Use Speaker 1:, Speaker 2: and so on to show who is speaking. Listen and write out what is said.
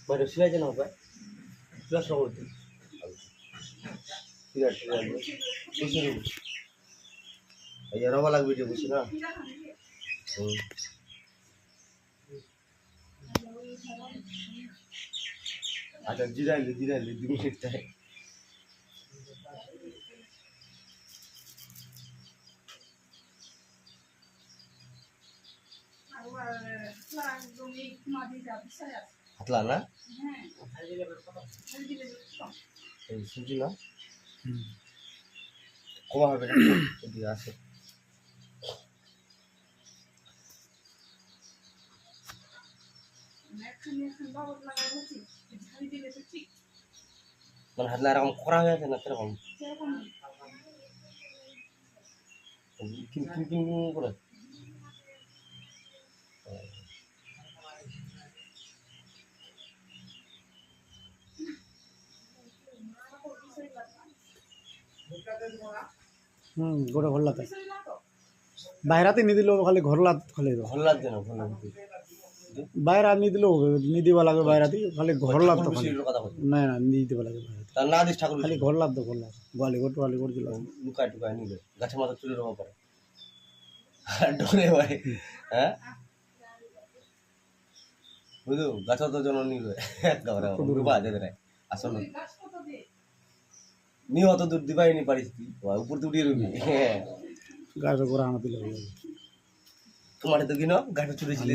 Speaker 1: বাইরে সিলাই জানা হবে প্লাস হতে ঠিক আছে বুঝে নেব এই রবা লাগবে যে বুঝি না আচ্ছা জিরাইলে 2 মিনিট টাই হাতলা না এই সুজি না কমা হবে না যদি আসে মানে হাতলা এরকম করা হয়ে আছে না সেরকম কিন করে
Speaker 2: গোটা ঘরলাতে বাইরাতে নি দিলেও খালি ঘরলাত খালি
Speaker 1: ঘরলাত দেন ঘরলাত
Speaker 2: বাইরা নি দিলেও নি দিবা লাগে বাইরাতে খালি ঘরলাত তো খালি
Speaker 1: কথা বল
Speaker 2: না না নি দিবা লাগে বাইরাতে
Speaker 1: তার না দিস ঠাকুর
Speaker 2: খালি ঘরলাত তো ঘরলাত গোয়ালি গোট দিল
Speaker 1: লুকায় টুকায় নিলে গাছের মাথা চুলে রবা পড়ে ডরে ভাই হ্যাঁ বুঝু গাছ তো জন নিবে একেবারে রূপা দে রে আসলে নি অত দূর দিবাই নি পারিস তুই উপর তো উঠিয়ে রবি
Speaker 2: গাছ গোড়া আনা দিল
Speaker 1: তোমার তো কিনো গাছ চুলে ছিলে